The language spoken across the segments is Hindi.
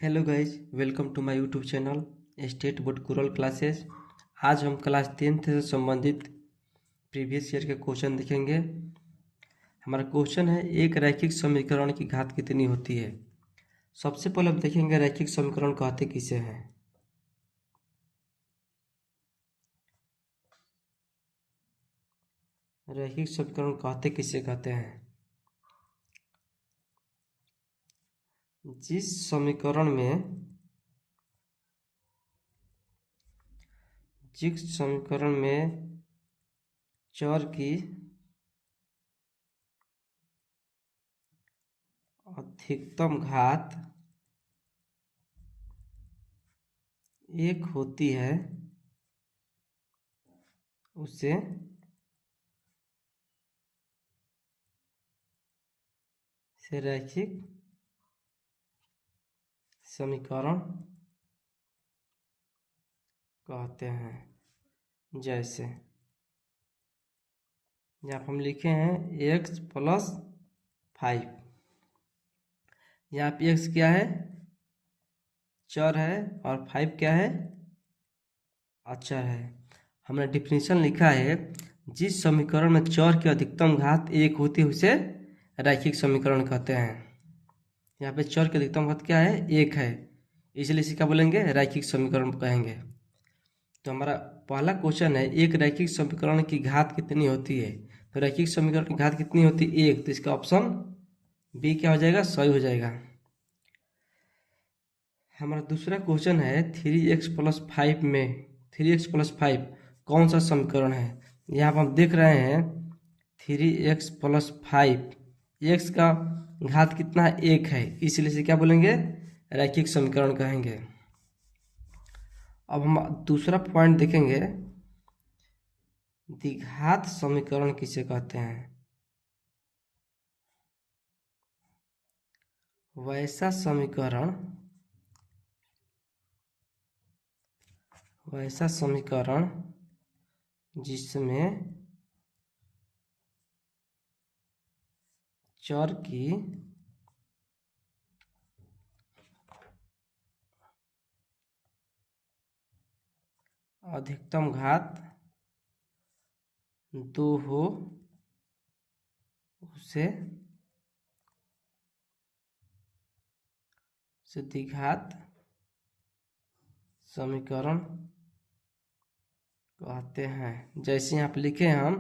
Hello guys, welcome to my YouTube channel state board Kural classes. आज हम क्लास 10th से संबंधित प्रीवियस ईयर के क्वेश्चन देखेंगे। हमारा क्वेश्चन है, एक रैखिक समीकरण की घात कितनी होती है। सबसे पहले हम देखेंगे रैखिक समीकरण कहते किसे हैं। रैखिक समीकरण कहते किसे कहते हैं। जिस समीकरण में चर की अधिकतम घात एक होती है उसे रैखिक समीकरण कहते हैं। जैसे यहाँ पर हम लिखे हैं x प्लस 5। यहाँ पे x क्या है, चर है, और 5 क्या है, अचर है। हमने डिफिनीशन लिखा है, जिस समीकरण में चर की अधिकतम घात एक होती है उसे रैखिक समीकरण कहते हैं। यहाँ पे चर की अधिकतम घात क्या है, एक है, इसलिए इसे क्या बोलेंगे, रैखिक समीकरण कहेंगे। तो हमारा पहला क्वेश्चन है, एक रैखिक समीकरण की घात कितनी होती है। तो रैखिक समीकरण की घात कितनी होती है, एक। तो इसका ऑप्शन बी क्या हो जाएगा, सही हो जाएगा। हमारा दूसरा क्वेश्चन है, 3x प्लस 5 में 3x प्लस 5 कौन सा समीकरण है। यहाँ पर हम देख रहे हैं 3x प्लस 5, x का घात कितना है, एक है, इसलिए इसे क्या बोलेंगे, रैखिक समीकरण कहेंगे। अब हम दूसरा पॉइंट देखेंगे, द्विघात समीकरण किसे कहते हैं। वैसा समीकरण जिसमें चर की अधिकतम घात 2 हो उसे द्विघात समीकरण कहते हैं। जैसे यहाँ पे लिखे हम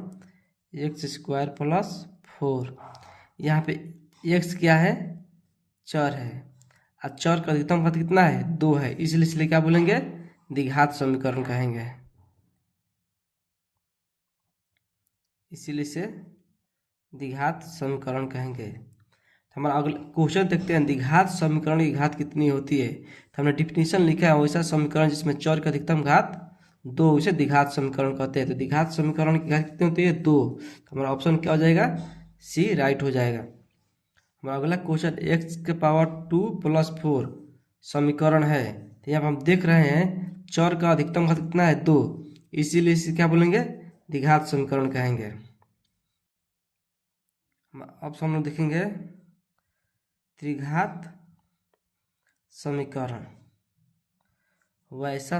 x² प्लस 4। यहाँ पे x क्या है, चर है, और चर का अधिकतम घात कितना है, 2 है, इसलिए क्या बोलेंगे, द्विघात समीकरण कहेंगे। इसीलिए से द्विघात समीकरण कहेंगे। तो हमारा अगला क्वेश्चन देखते हैं, द्विघात समीकरण की घात कितनी होती है। तो हमने डिफिनीशन लिखा है, वैसा समीकरण जिसमें चर की अधिकतम घात 2 उसे द्विघात समीकरण कहते हैं। तो द्विघात समीकरण की घात कितनी होती है, 2। तो हमारा ऑप्शन क्या हो जाएगा, सी राइट हो जाएगा। हमारा अगला क्वेश्चन, x⁴ प्लस 4 समीकरण है। तो यहाँ पर हम देख रहे हैं चर का अधिकतम घात कितना है, 2, इसीलिए इसे क्या बोलेंगे, द्विघात समीकरण कहेंगे। ऑप्शन में देखेंगे त्रिघात समीकरण, वैसा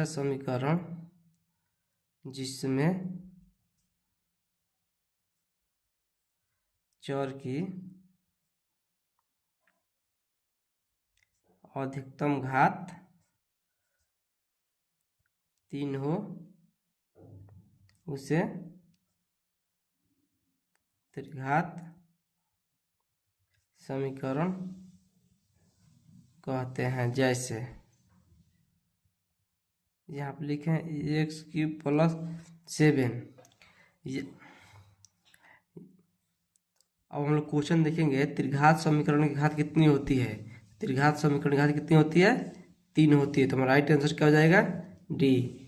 समीकरण जिसमें चर की अधिकतम घात 3 हो उसे त्रिघात समीकरण कहते हैं। जैसे यहाँ पे लिखे हैं x³ प्लस 7। अब हम लोग क्वेश्चन देखेंगे, त्रिघात समीकरण की घात कितनी होती है। त्रिघात समीकरण की घात कितनी होती है, 3 होती है। तो हमारा राइट आंसर क्या हो जाएगा, डी।